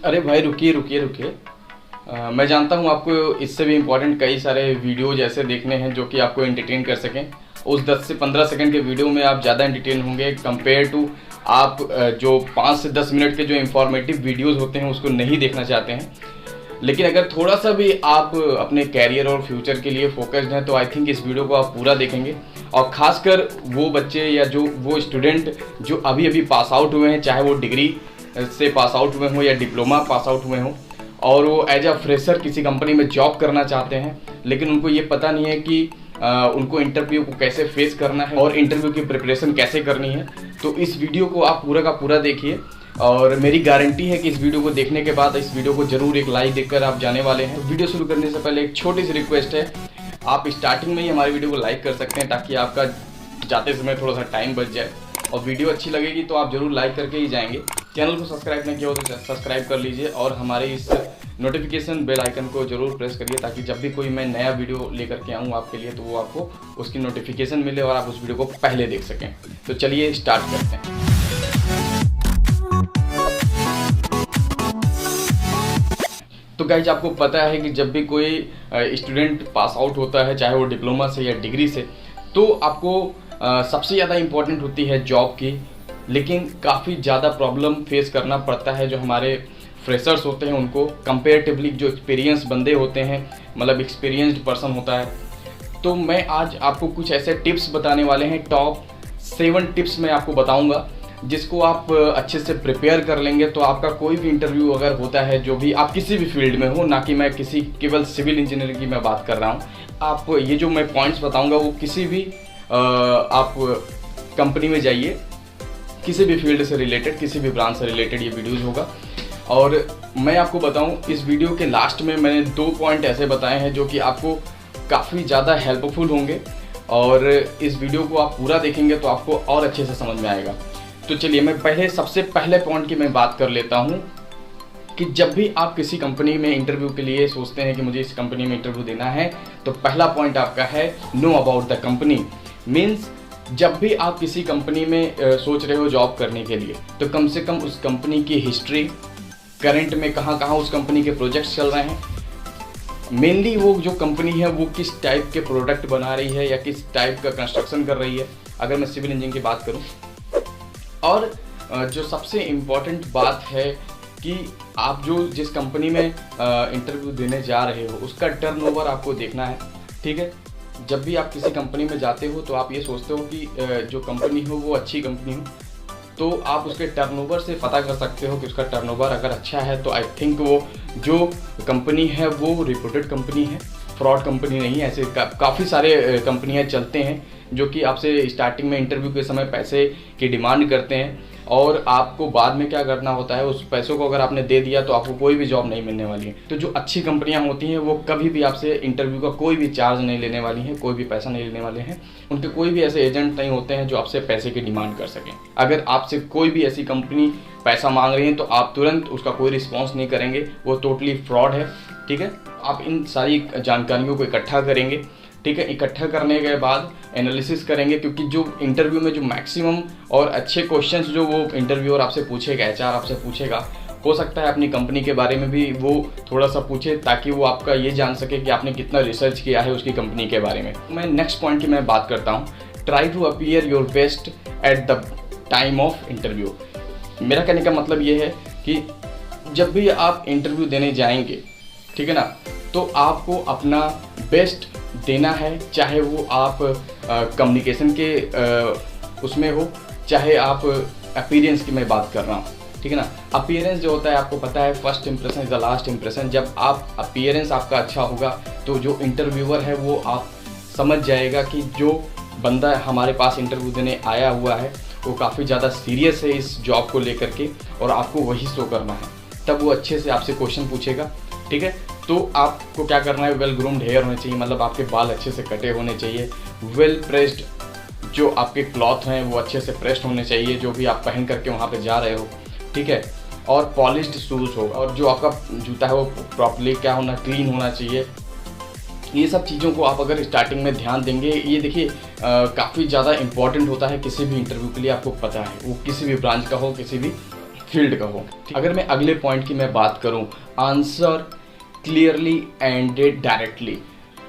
अरे भाई रुकिए रुकिए रुकिए। मैं जानता हूँ आपको इससे भी इम्पोर्टेंट कई सारे वीडियो जैसे देखने हैं जो कि आपको एंटरटेन कर सकें। उस 10 से 15 सेकंड के वीडियो में आप ज़्यादा एंटरटेन होंगे कंपेयर टू आप जो 5 से 10 मिनट के जो इंफॉर्मेटिव वीडियोस होते हैं उसको नहीं देखना चाहते हैं। लेकिन अगर थोड़ा सा भी आप अपने कैरियर और फ्यूचर के लिए फोकस्ड हैं तो आई थिंक इस वीडियो को आप पूरा देखेंगे। और ख़ासकर वो बच्चे या जो वो स्टूडेंट जो अभी अभी पास आउट हुए हैं, चाहे वो डिग्री से पास आउट हुए हों या डिप्लोमा पास आउट हुए हों, और वो एज अ फ्रेशर किसी कंपनी में जॉब करना चाहते हैं, लेकिन उनको ये पता नहीं है कि उनको इंटरव्यू को कैसे फेस करना है और इंटरव्यू की प्रिपरेशन कैसे करनी है। तो इस वीडियो को आप पूरा का पूरा देखिए और मेरी गारंटी है कि इस वीडियो को देखने के बाद इस वीडियो को जरूर एक लाइक देकर आप जाने वाले हैं। वीडियो शुरू करने से पहले एक छोटी सी रिक्वेस्ट है, आप स्टार्टिंग में ही हमारी वीडियो को लाइक कर सकते हैं ताकि आपका जाते समय थोड़ा सा टाइम बच जाए। और वीडियो अच्छी लगेगी तो आप जरूर लाइक करके ही जाएंगे। चैनल को सब्सक्राइब नहीं किया हो तो सब्सक्राइब कर लीजिए और हमारे इस नोटिफिकेशन बेल आइकन को जरूर प्रेस करिए ताकि जब भी कोई मैं नया वीडियो लेकर के आऊँ आपके लिए तो वो आपको उसकी नोटिफिकेशन मिले और आप उस वीडियो को पहले देख सकें। तो चलिए स्टार्ट करते हैं। तो गाइज आपको पता है कि जब भी कोई स्टूडेंट पास आउट होता है, चाहे वो डिप्लोमा से या डिग्री से, तो आपको सबसे ज़्यादा इम्पोर्टेंट होती है जॉब की। लेकिन काफ़ी ज़्यादा प्रॉब्लम फेस करना पड़ता है जो हमारे फ्रेशर्स होते हैं उनको, कंपेरेटिवली जो एक्सपीरियंस बंदे होते हैं, मतलब एक्सपीरियंस्ड पर्सन होता है। तो मैं आज आपको कुछ ऐसे टिप्स बताने वाले हैं, टॉप 7 टिप्स मैं आपको बताऊंगा जिसको आप अच्छे से प्रिपेयर कर लेंगे तो आपका कोई भी इंटरव्यू अगर होता है, जो भी आप किसी भी फील्ड में हो, ना कि मैं किसी केवल सिविल इंजीनियरिंग की मैं बात कर रहा हूँ, आप ये जो मैं पॉइंट्स बताऊँगा वो किसी भी आप कंपनी में जाइए, किसी भी फील्ड से रिलेटेड, किसी भी ब्रांच से रिलेटेड ये वीडियोज़ होगा। और मैं आपको बताऊं, इस वीडियो के लास्ट में मैंने 2 पॉइंट ऐसे बताए हैं जो कि आपको काफ़ी ज़्यादा हेल्पफुल होंगे और इस वीडियो को आप पूरा देखेंगे तो आपको और अच्छे से समझ में आएगा। तो चलिए मैं सबसे पहले पॉइंट की मैं बात कर लेता हूं कि जब भी आप किसी कंपनी में इंटरव्यू के लिए सोचते हैं कि मुझे इस कंपनी में इंटरव्यू देना है, तो पहला पॉइंट आपका है know about the company. Means जब भी आप किसी कंपनी में सोच रहे हो जॉब करने के लिए तो कम से कम उस कंपनी की हिस्ट्री, करंट में कहाँ कहाँ उस कंपनी के प्रोजेक्ट्स चल रहे हैं, मेनली वो जो कंपनी है वो किस टाइप के प्रोडक्ट बना रही है या किस टाइप का कंस्ट्रक्शन कर रही है, अगर मैं सिविल इंजीनियरिंग की बात करूं। और जो सबसे इम्पॉर्टेंट बात है कि आप जो जिस कंपनी में इंटरव्यू देने जा रहे हो उसका टर्नओवर आपको देखना है। ठीक है, जब भी आप किसी कंपनी में जाते हो तो आप ये सोचते हो कि जो कंपनी हो वो अच्छी कंपनी हो, तो आप उसके टर्नओवर से पता कर सकते हो कि उसका टर्नओवर अगर अच्छा है तो आई थिंक वो जो कंपनी है वो रिप्यूटेड कंपनी है, फ्रॉड कंपनी नहीं है। ऐसे काफ़ी सारे कंपनियां चलते हैं जो कि आपसे स्टार्टिंग में इंटरव्यू के समय पैसे की डिमांड करते हैं और आपको बाद में क्या करना होता है, उस पैसों को अगर आपने दे दिया तो आपको कोई भी जॉब नहीं मिलने वाली है। तो जो अच्छी कंपनियां होती हैं वो कभी भी आपसे इंटरव्यू का कोई भी चार्ज नहीं लेने वाली हैं, कोई भी पैसा नहीं लेने वाले हैं। उनके कोई भी ऐसे एजेंट नहीं होते हैं जो आपसे पैसे की डिमांड कर सकें। अगर आपसे कोई भी ऐसी कंपनी पैसा मांग रही है तो आप तुरंत उसका कोई रिस्पॉन्स नहीं करेंगे, वो टोटली फ्रॉड है। ठीक है, आप इन सारी जानकारियों को इकट्ठा करेंगे। ठीक है, इकट्ठा करने के बाद एनालिसिस करेंगे, क्योंकि जो इंटरव्यू में जो मैक्सिमम और अच्छे क्वेश्चंस जो वो इंटरव्यूअर आपसे पूछेगा, एचआर आपसे पूछेगा, हो सकता है अपनी कंपनी के बारे में भी वो थोड़ा सा पूछे ताकि वो आपका ये जान सके कि आपने कितना रिसर्च किया है उसकी कंपनी के बारे में। मैं नेक्स्ट पॉइंट की मैं बात करता हूँ, try to appear your best at the time of interview. मेरा कहने का मतलब ये है कि जब भी आप इंटरव्यू देने जाएंगे, ठीक है ना, तो आपको अपना बेस्ट देना है, चाहे वो आप कम्युनिकेशन के उसमें हो, चाहे आप अपीयरेंस की मैं बात कर रहा हूँ। ठीक है ना, अपीयरेंस जो होता है आपको पता है first impression is the last impression. जब आप अपीयरेंस आपका अच्छा होगा तो जो इंटरव्यूअर है वो आप समझ जाएगा कि जो बंदा हमारे पास इंटरव्यू देने आया हुआ है वो काफ़ी ज़्यादा सीरियस है इस जॉब को लेकर के और आपको वही शो करना है। तब वो अच्छे से आपसे क्वेश्चन पूछेगा। ठीक है, तो आपको क्या करना है, वेल ग्रूम्ड हेयर होने चाहिए, मतलब आपके बाल अच्छे से कटे होने चाहिए, वेल प्रेस्ड जो आपके क्लॉथ हैं वो अच्छे से प्रेस्ड होने चाहिए जो भी आप पहन करके वहाँ पे जा रहे हो। ठीक है, और पॉलिश्ड शूज़ हो और जो आपका जूता है वो प्रॉपर्ली क्या होना, क्लीन होना चाहिए। ये सब चीज़ों को आप अगर स्टार्टिंग में ध्यान देंगे, ये देखिए काफ़ी ज़्यादा इम्पॉर्टेंट होता है किसी भी इंटरव्यू के लिए। आपको पता है वो किसी भी ब्रांच का हो, किसी भी फील्ड का हो। अगर मैं अगले पॉइंट की मैं बात करूं, आंसर क्लियरली एंड डायरेक्टली।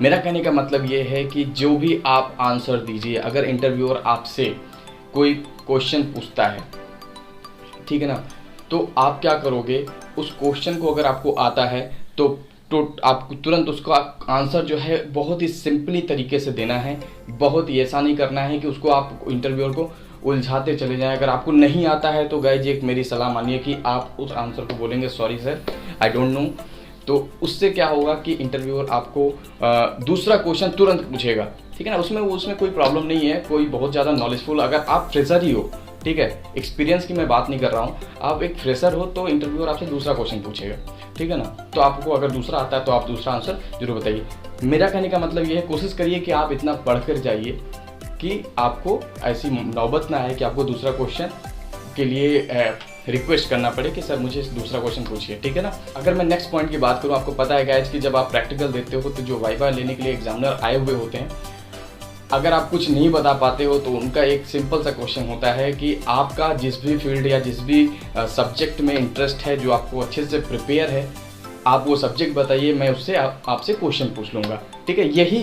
मेरा कहने का मतलब ये है कि जो भी आप आंसर दीजिए, अगर इंटरव्यूअर आपसे कोई क्वेश्चन पूछता है, ठीक है ना, तो आप क्या करोगे, उस क्वेश्चन को अगर आपको आता है तो आपको तुरंत उसका आंसर जो है बहुत ही सिंपली तरीके से देना है। बहुत ही ऐसा नहीं करना है कि उसको आप इंटरव्यूअर को उलझाते चले जाएं। अगर आपको नहीं आता है तो गाइज एक मेरी सलाह मानिए कि आप उस आंसर को बोलेंगे sorry sir I don't know. तो उससे क्या होगा कि इंटरव्यूअर आपको दूसरा क्वेश्चन तुरंत पूछेगा, ठीक है ना। उसमें कोई प्रॉब्लम नहीं है, कोई बहुत ज़्यादा नॉलेजफुल, अगर आप फ्रेशर ही हो, ठीक है, एक्सपीरियंस की मैं बात नहीं कर रहा हूँ, आप एक फ्रेशर हो तो इंटरव्यूअर आपसे दूसरा क्वेश्चन पूछेगा, ठीक है ना। तो आपको अगर दूसरा आता है तो आप दूसरा आंसर जरूर बताइए। मेरा कहने का मतलब ये है, कोशिश करिए कि आप इतना पढ़ कर जाइए कि आपको ऐसी नौबत ना आए कि आपको दूसरा क्वेश्चन के लिए रिक्वेस्ट करना पड़े कि सर मुझे दूसरा क्वेश्चन पूछिए, ठीक है ना। अगर मैं नेक्स्ट पॉइंट की बात करूँ, आपको पता है गाइस कि जब आप प्रैक्टिकल देते हो तो जो वाइवा लेने के लिए एग्जामिनर आए हुए होते हैं, अगर आप कुछ नहीं बता पाते हो तो उनका एक सिंपल सा क्वेश्चन होता है कि आपका जिस भी फील्ड या जिस भी सब्जेक्ट में इंटरेस्ट है, जो आपको अच्छे से प्रिपेयर है, आप वो सब्जेक्ट बताइए, मैं उससे आपसे क्वेश्चन पूछ लूँगा, ठीक है। यही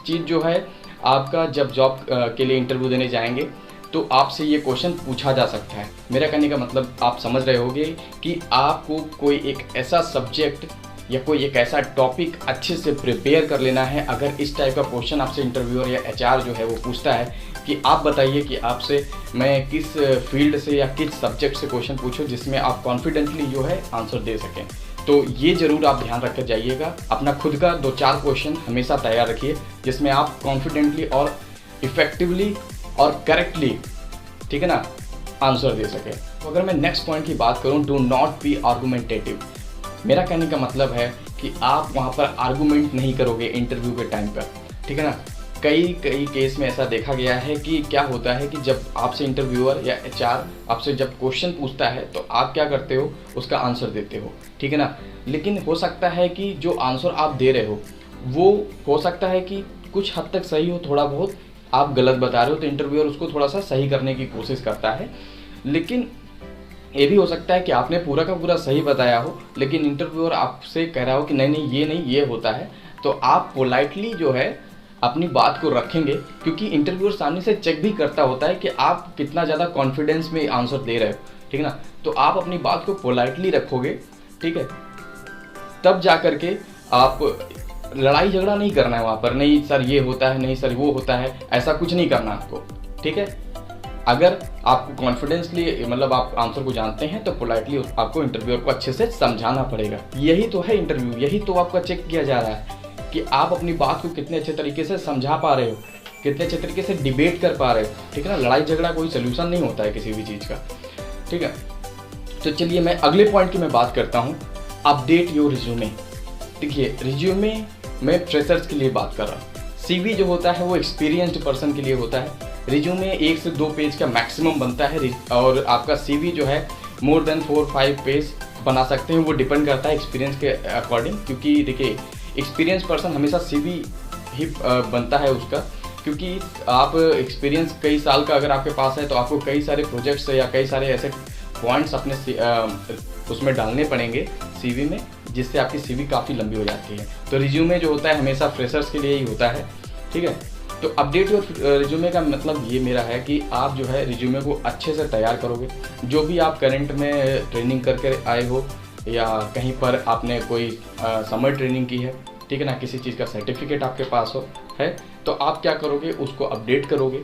चीज़ जो है आपका जब जॉब के लिए इंटरव्यू देने जाएंगे तो आपसे ये क्वेश्चन पूछा जा सकता है। मेरा कहने का मतलब आप समझ रहे होंगे कि आपको कोई एक ऐसा सब्जेक्ट या कोई एक ऐसा टॉपिक अच्छे से प्रिपेयर कर लेना है। अगर इस टाइप का क्वेश्चन आपसे इंटरव्यूअर या एचआर जो है वो पूछता है कि आप बताइए कि आपसे मैं किस फील्ड से या किस सब्जेक्ट से क्वेश्चन पूछूं जिसमें आप कॉन्फिडेंटली जो है आंसर दे सकें, तो ये ज़रूर आप ध्यान रख कर जाइएगा। अपना खुद का 2-4 क्वेश्चन हमेशा तैयार रखिए जिसमें आप कॉन्फिडेंटली और इफ़ेक्टिवली और करेक्टली, ठीक है ना, आंसर दे सके। तो अगर मैं नेक्स्ट पॉइंट की बात करूं, डू नॉट बी आर्गुमेंटेटिव। मेरा कहने का मतलब है कि आप वहां पर आर्गुमेंट नहीं करोगे इंटरव्यू के टाइम पर, ठीक है ना। कई केस में ऐसा देखा गया है कि क्या होता है कि जब आपसे इंटरव्यूअर या एचआर आपसे जब क्वेश्चन पूछता है तो आप क्या करते हो, उसका आंसर देते हो, ठीक है ना। लेकिन हो सकता है कि जो आंसर आप दे रहे हो वो हो सकता है कि कुछ हद तक सही हो, थोड़ा बहुत आप गलत बता रहे हो, तो इंटरव्यूअर उसको थोड़ा सा सही करने की कोशिश करता है। लेकिन ये भी हो सकता है कि आपने पूरा का पूरा सही बताया हो लेकिन इंटरव्यूअर आपसे कह रहा हो कि नहीं ये होता है, तो आप पोलाइटली जो है अपनी बात को रखेंगे, क्योंकि इंटरव्यूअर सामने से चेक भी करता होता है कि आप कितना ज़्यादा कॉन्फिडेंस में आंसर दे रहे हो, ठीक है ना। तो आप अपनी बात को पोलाइटली रखोगे, ठीक है, तब जा कर के आप लड़ाई झगड़ा नहीं करना है वहाँ पर, नहीं सर ये होता है, नहीं सर वो होता है, ऐसा कुछ नहीं करना आपको, ठीक है। अगर आपको कॉन्फिडेंसली मतलब आप आंसर को जानते हैं तो पोलाइटली आपको इंटरव्यूअर को अच्छे से समझाना पड़ेगा। यही तो है इंटरव्यू, यही तो आपका चेक किया जा रहा है कि आप अपनी बात को कितने अच्छे तरीके से समझा पा रहे हो, कितने अच्छे तरीके से डिबेट कर पा रहे हो, ठीक है ना। लड़ाई झगड़ा कोई सोल्यूशन नहीं होता है किसी भी चीज़ का, ठीक है। तो चलिए मैं अगले पॉइंट की मैं बात करता हूँ, अपडेट योर रिज्यूमे। देखिए रिज्यूमे मैं फ्रेशर्स के लिए बात कर रहा हूँ, सीवी जो होता है वो एक्सपीरियंस्ड पर्सन के लिए होता है। रिज्यूमे 1 से 2 पेज का मैक्सिमम बनता है और आपका सीवी जो है मोर देन 4-5 पेज बना सकते हैं, वो डिपेंड करता है एक्सपीरियंस के अकॉर्डिंग। क्योंकि देखिए एक्सपीरियंस पर्सन हमेशा सीवी ही बनता है उसका, क्योंकि आप एक्सपीरियंस कई साल का अगर आपके पास है तो आपको कई सारे प्रोजेक्ट्स या कई सारे ऐसे पॉइंट्स अपने उसमें डालने पड़ेंगे सीवी में, जिससे आपकी सीवी काफ़ी लंबी हो जाती है। तो रिज्यूमे जो होता है हमेशा फ्रेशर्स के लिए ही होता है, ठीक है। तो अपडेट योर रिज्यूमे का मतलब ये मेरा है कि आप जो है रिज्यूमे को अच्छे से तैयार करोगे। जो भी आप करंट में ट्रेनिंग करके आए हो या कहीं पर आपने कोई समर ट्रेनिंग की है, ठीक है ना, किसी चीज़ का सर्टिफिकेट आपके पास है, तो आप क्या करोगे, उसको अपडेट करोगे।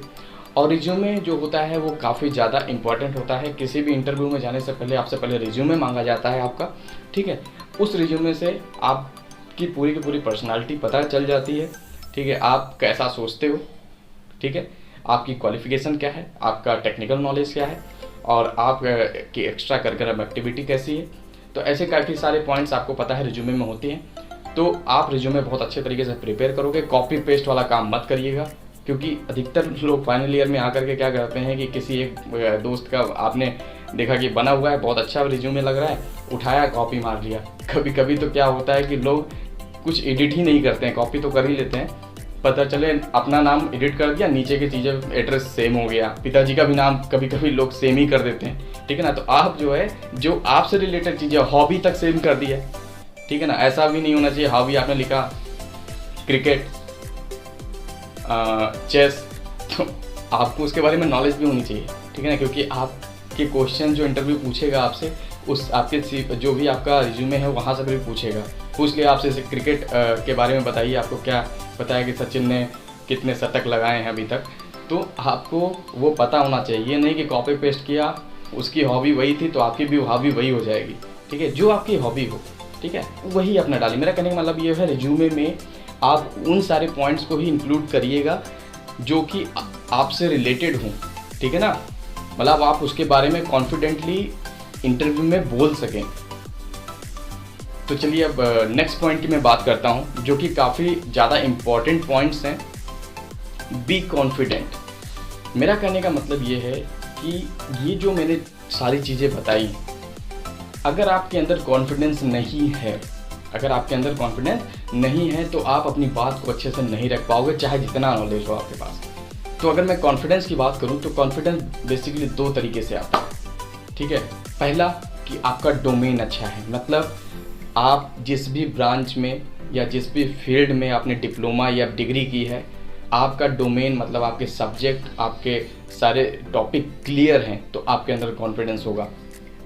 और रिज्यूमे जो होता है वो काफ़ी ज़्यादा इंपॉर्टेंट होता है। किसी भी इंटरव्यू में जाने से पहले आपसे पहले रिज्यूमे मांगा जाता है आपका, ठीक है। उस रिज्यूमे से आपकी पूरी की पूरी पर्सनालिटी पता चल जाती है, ठीक है। आप कैसा सोचते हो, ठीक है, आपकी क्वालिफिकेशन क्या है, आपका टेक्निकल नॉलेज क्या है और आपकी एक्स्ट्रा करिकुलर एक्टिविटी कैसी है। तो ऐसे काफ़ी सारे पॉइंट्स आपको पता है रिज्यूमे में होती हैं। तो आप रिज्यूमे बहुत अच्छे तरीके से प्रिपेयर करोगे। कॉपी पेस्ट वाला काम मत करिएगा, क्योंकि अधिकतर लोग फाइनल ईयर में आकर के क्या करते हैं कि किसी एक दोस्त का आपने देखा कि बना हुआ है, बहुत अच्छा रिज्यूमे लग रहा है, उठाया कॉपी मार लिया। कभी कभी तो क्या होता है कि लोग कुछ एडिट ही नहीं करते हैं, कॉपी तो कर ही लेते हैं, पता चले अपना नाम एडिट कर दिया, नीचे की चीज़ें एड्रेस सेम हो गया, पिताजी का भी नाम कभी कभी लोग सेम ही कर देते हैं, ठीक है ना। तो आप जो है जो आपसे रिलेटेड चीज़ें हॉबी तक सेम कर दिया, ठीक है ना। ऐसा भी नहीं होना चाहिए हॉबी आपने लिखा क्रिकेट, चेस, तो आपको उसके बारे में नॉलेज भी होनी चाहिए, ठीक है ना, क्योंकि आपके क्वेश्चन जो इंटरव्यू पूछेगा आपसे, उस आपके जो भी आपका रिज्यूमे है वहाँ से भी पूछेगा, पूछ लिया आपसे क्रिकेट के बारे में बताइए, आपको क्या पता है कि सचिन ने कितने शतक लगाए हैं अभी तक, तो आपको वो पता होना चाहिए। ये नहीं कि कॉपी पेस्ट किया, उसकी हॉबी वही थी तो आपकी भी हॉबी वही हो जाएगी, ठीक है। जो आपकी हॉबी हो, ठीक है, वही अपना डालिए। मेरा कहने का मतलब ये है रिज्यूमे में आप उन सारे पॉइंट्स को ही इंक्लूड करिएगा जो कि आपसे रिलेटेड हों, ठीक है ना, मतलब आप उसके बारे में कॉन्फिडेंटली इंटरव्यू में बोल सकें। तो चलिए अब नेक्स्ट पॉइंट की मैं बात करता हूं, जो कि काफ़ी ज़्यादा इम्पॉर्टेंट पॉइंट्स हैं। Be confident. मेरा कहने का मतलब ये है कि ये जो मैंने सारी चीज़ें बताई, अगर आपके अंदर कॉन्फिडेंस नहीं है, अगर आपके अंदर कॉन्फिडेंस नहीं है तो आप अपनी बात को अच्छे से नहीं रख पाओगे, चाहे जितना नॉलेज हो आपके पास। तो अगर मैं कॉन्फिडेंस की बात करूं तो कॉन्फिडेंस बेसिकली 2 तरीके से आता है, ठीक है। पहला कि आपका डोमेन अच्छा है, मतलब आप जिस भी ब्रांच में या जिस भी फील्ड में आपने डिप्लोमा या डिग्री की है, आपका डोमेन मतलब आपके सब्जेक्ट, आपके सारे टॉपिक क्लियर हैं, तो आपके अंदर कॉन्फिडेंस होगा,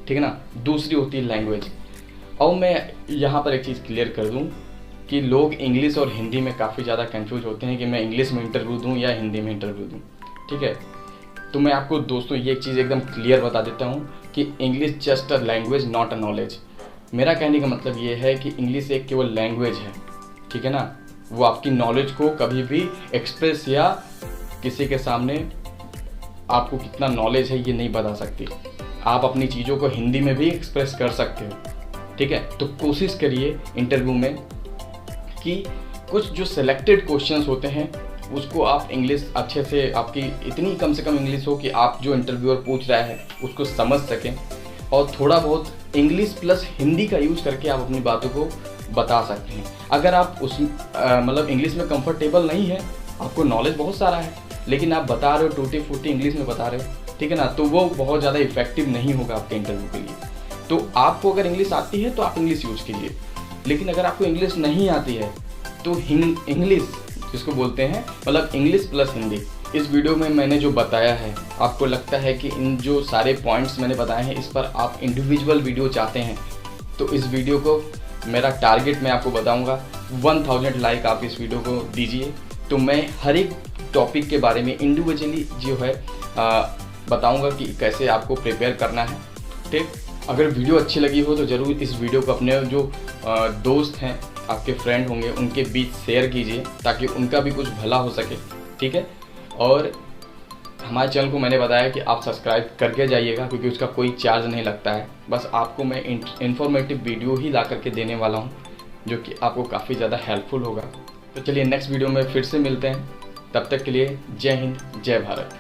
ठीक है ना। दूसरी होती है लैंग्वेज। और मैं यहाँ पर एक चीज़ क्लियर कर दूँ कि लोग इंग्लिश और हिंदी में काफ़ी ज़्यादा कंफ्यूज होते हैं कि मैं इंग्लिश में इंटरव्यू दूँ या हिंदी में इंटरव्यू दूँ, ठीक है। तो मैं आपको दोस्तों ये एक चीज़ एकदम क्लियर बता देता हूँ कि English just a language not a knowledge. मेरा कहने का मतलब ये है कि इंग्लिश एक केवल लैंग्वेज है, ठीक है ना, वो आपकी नॉलेज को कभी भी एक्सप्रेस या किसी के सामने आपको कितना नॉलेज है ये नहीं बता सकती। आप अपनी चीज़ों को हिंदी में भी एक्सप्रेस कर सकते हो, ठीक है। तो कोशिश करिए इंटरव्यू में कि कुछ जो सिलेक्टेड क्वेश्चंस होते हैं उसको आप इंग्लिश अच्छे से, आपकी इतनी कम से कम इंग्लिश हो कि आप जो इंटरव्यूअर पूछ रहा है उसको समझ सकें, और थोड़ा बहुत इंग्लिश प्लस हिंदी का यूज़ करके आप अपनी बातों को बता सकते हैं। अगर आप उस मतलब इंग्लिश में कंफर्टेबल नहीं है, आपको नॉलेज बहुत सारा है लेकिन आप बता रहे हो टूटी फूटी इंग्लिश में बता रहे हो, ठीक है ना, तो वो बहुत ज़्यादा इफेक्टिव नहीं होगा आपके इंटरव्यू के लिए। तो आपको अगर इंग्लिश आती है तो आप इंग्लिश यूज़ कीजिए, लेकिन अगर आपको इंग्लिश नहीं आती है तो इंग्लिश जिसको बोलते हैं मतलब इंग्लिश प्लस हिंदी। इस वीडियो में मैंने जो बताया है, आपको लगता है कि इन जो सारे पॉइंट्स मैंने बताए हैं इस पर आप इंडिविजुअल वीडियो चाहते हैं, तो इस वीडियो को मेरा टारगेट मैं आपको बताऊंगा 1000 लाइक आप इस वीडियो को दीजिए, तो मैं हर एक टॉपिक के बारे में इंडिविजुअली जो है बताऊंगा कि कैसे आपको प्रिपेयर करना है, ठीक। अगर वीडियो अच्छी लगी हो तो ज़रूर इस वीडियो को अपने जो दोस्त हैं, आपके फ्रेंड होंगे, उनके बीच शेयर कीजिए ताकि उनका भी कुछ भला हो सके, ठीक है। और हमारे चैनल को मैंने बताया कि आप सब्सक्राइब करके जाइएगा क्योंकि उसका कोई चार्ज नहीं लगता है, बस आपको मैं इन्फॉर्मेटिव वीडियो ही ला करके देने वाला हूँ जो कि आपको काफ़ी ज़्यादा हेल्पफुल होगा। तो चलिए नेक्स्ट वीडियो में फिर से मिलते हैं, तब तक के लिए जय हिंद जय भारत।